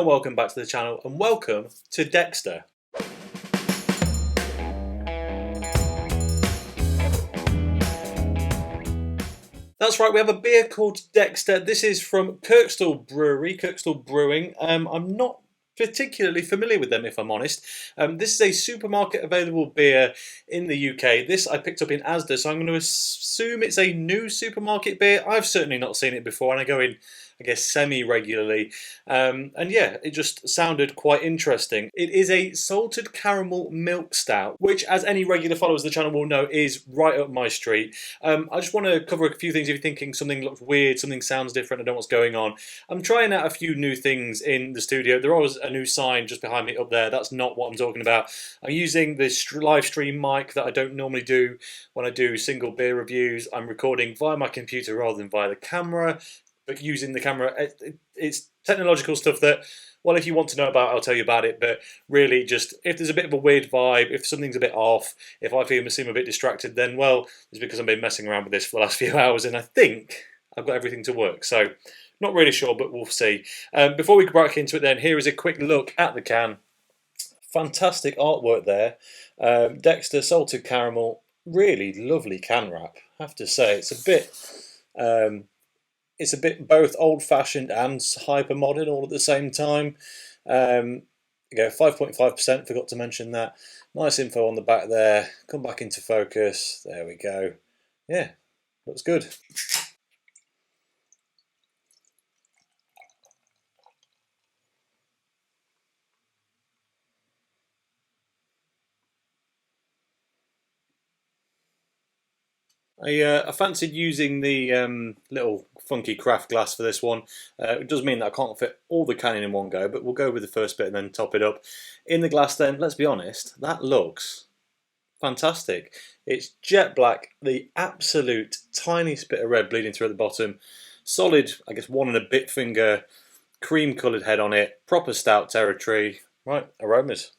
welcome back to the channel and welcome to Dexter. That's right, we have a beer called Dexter. This is from Kirkstall Brewery, Kirkstall Brewing. I'm not particularly familiar with them, if I'm honest. This is a supermarket available beer in the UK. This I picked up in ASDA, so I'm going to assume it's a new supermarket beer. I've certainly not seen it before, and I go in, I guess, semi-regularly. And yeah, it just sounded quite interesting. It is a salted caramel milk stout, which, as any regular followers of the channel will know, is right up my street. I just want to cover a few things if you're thinking something looks weird, something sounds different, I don't know what's going on. I'm trying out a few new things in the studio. There was a new sign just behind me up there. That's not what I'm talking about. I'm using this live stream mic that I don't normally do when I do single beer reviews. I'm recording via my computer rather than via the camera, but using the camera. It's technological stuff that, well, if you want to know about, I'll tell you about it. But really, just if there's a bit of a weird vibe, if something's a bit off, if I seem a bit distracted, then, well, it's because I've been messing around with this for the last few hours, and I think I've got everything to work. So, not really sure, but we'll see. Before we get back into it then, here is a quick look at the can. Fantastic artwork there. Dexter Salted Caramel, really lovely can wrap, I have to say. It's a bit both old-fashioned and hyper-modern all at the same time. 5.5%, forgot to mention that. Nice info on the back there. Come back into focus. There we go. Yeah, looks good. I fancied using the little funky craft glass for this one. It does mean that I can't fit all the can in one go, but we'll go with the first bit and then top it up. In the glass then, let's be honest, that looks fantastic. It's jet black, the absolute tiniest bit of red bleeding through at the bottom. Solid, I guess, 1.5 finger cream coloured head on it. Proper stout territory. Right, aromas.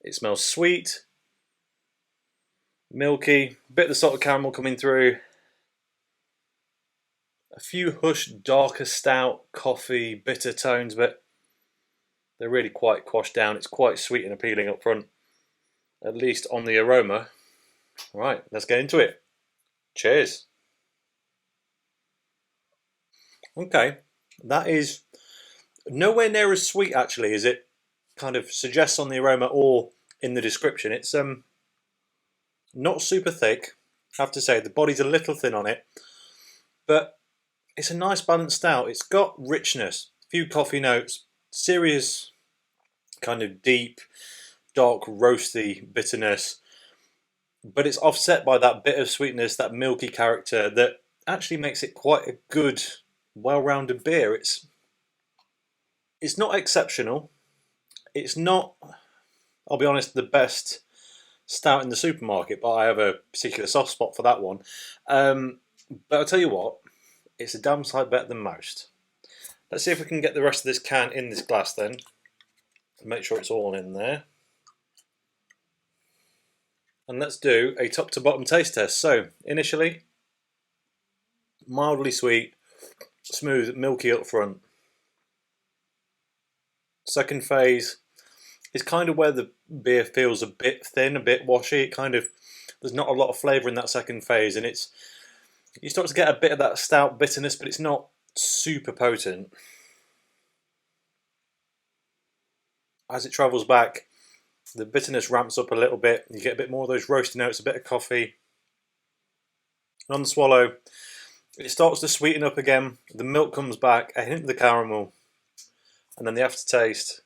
It smells sweet, milky, bit of the salt of caramel coming through. A few hushed, darker stout, coffee, bitter tones, but they're really quite quashed down. It's quite sweet and appealing up front, at least on the aroma. Right, let's get into it. Cheers. Okay, that is nowhere near as sweet actually as it kind of suggests on the aroma or in the description. It's not super thick, I have to say. The body's a little thin on it, but it's a nice balanced stout. It's got richness, a few coffee notes, serious kind of deep, dark, roasty bitterness, but it's offset by that bit of sweetness, that milky character that actually makes it quite a good, well-rounded beer. It's not exceptional. It's not, I'll be honest, the best stout in the supermarket, but I have a particular soft spot for that one. But I'll tell you what, it's a damn sight better than most. Let's see if we can get the rest of this can in this glass then. Make sure it's all in there. And let's do a top to bottom taste test. So, initially, mildly sweet, smooth, milky up front. Second phase is kind of where the beer feels a bit thin, a bit washy. There's not a lot of flavour in that second phase, and you start to get a bit of that stout bitterness, but it's not super potent. As it travels back, the bitterness ramps up a little bit. You get a bit more of those roasty notes, a bit of coffee. And on the swallow, it starts to sweeten up again. The milk comes back, a hint of the caramel, and then the aftertaste.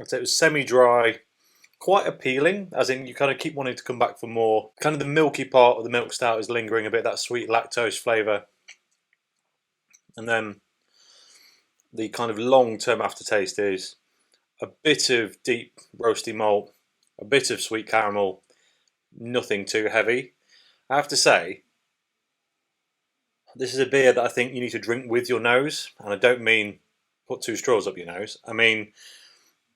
I'd say it was semi-dry, quite appealing, as in you kind of keep wanting to come back for more. Kind of the milky part of the milk stout is lingering, a bit of that sweet lactose flavour. And then the kind of long-term aftertaste is a bit of deep roasty malt, a bit of sweet caramel, nothing too heavy. I have to say, this is a beer that I think you need to drink with your nose, and I don't mean put 2 straws up your nose. I mean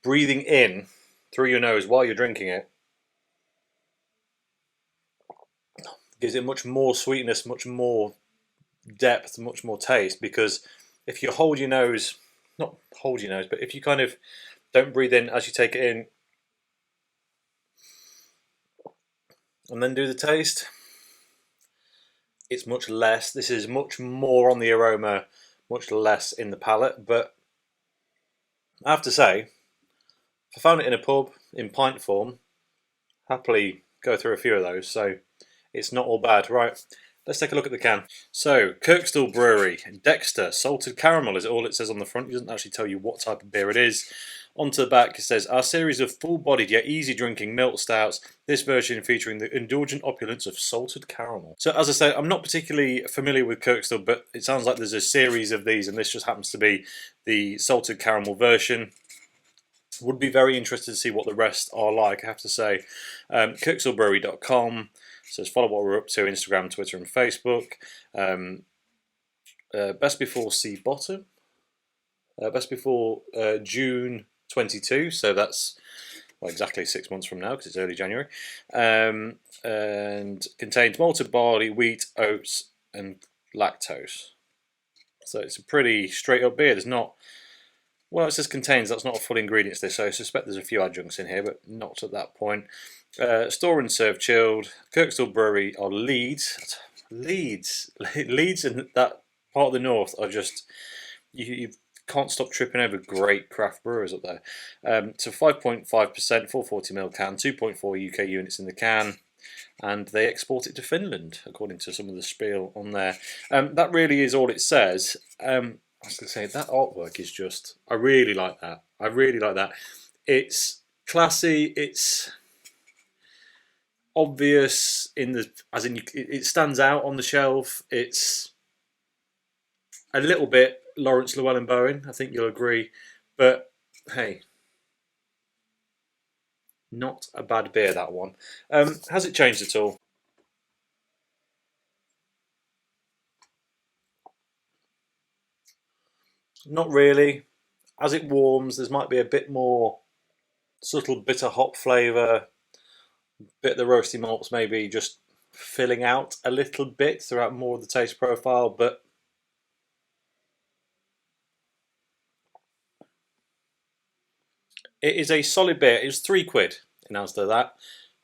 breathing in through your nose while you're drinking it gives it much more sweetness, much more depth, much more taste, because if you hold your nose not hold your nose, but if you kind of don't breathe in as you take it in, and then do the taste, it's much less. This is much more on the aroma, much less in the palate. But I have to say, if I found it in a pub in pint form, happily go through a few of those. So it's not all bad. Right, let's take a look at the can. So, Kirkstall Brewery, Dexter, salted caramel is all it says on the front. It doesn't actually tell you what type of beer it is. Onto the back it says, our series of full-bodied yet easy drinking milk stouts, this version featuring the indulgent opulence of salted caramel. So as I say, I'm not particularly familiar with Kirkstall, but it sounds like there's a series of these and this just happens to be the salted caramel version. Would be very interested to see what the rest are like, I have to say. Kirkstallbrewery.com says follow what we're up to, Instagram, Twitter and Facebook. Best before C bottom. Best before June 22, so that's well, exactly 6 months from now because it's early January. And contains malted barley, wheat, oats and lactose. So it's a pretty straight up beer. There's not, well, it says contains, that's not a full ingredients list, so I suspect there's a few adjuncts in here, but not at that point. Store and serve chilled. Kirkstall Brewery are Leeds. Leeds in that part of the north are just, you can't stop tripping over great craft brewers up there. So 5.5%, 440ml can, 2.4 UK units in the can, and they export it to Finland, according to some of the spiel on there. That really is all it says. I was going to say, that artwork is just, I really like that. I really like that. It's classy, it's obvious in the, as in it stands out on the shelf. It's a little bit Lawrence Llewellyn-Bowen, I think you'll agree, but hey, not a bad beer, that one. Has it changed at all? Not really. As it warms, there might be a bit more subtle bitter hop flavour, bit of the roasty malts maybe just filling out a little bit throughout more of the taste profile, but it is a solid beer. It was £3 in ASDA, that.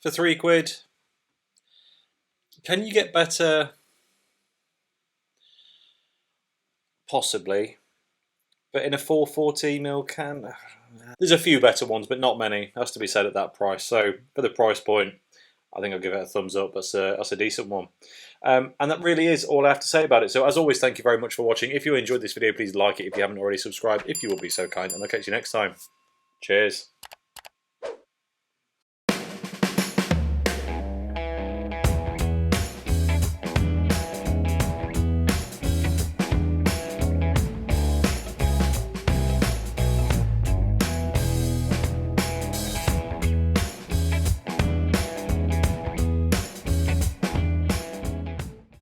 For £3, can you get better? Possibly. But in a 440ml can, there's a few better ones, but not many. Has to be said at that price. So for the price point, I think I'll give it a thumbs up. That's a decent one. And that really is all I have to say about it. So as always, thank you very much for watching. If you enjoyed this video, please like it if you haven't already subscribed, if you will be so kind. And I'll catch you next time. Cheers.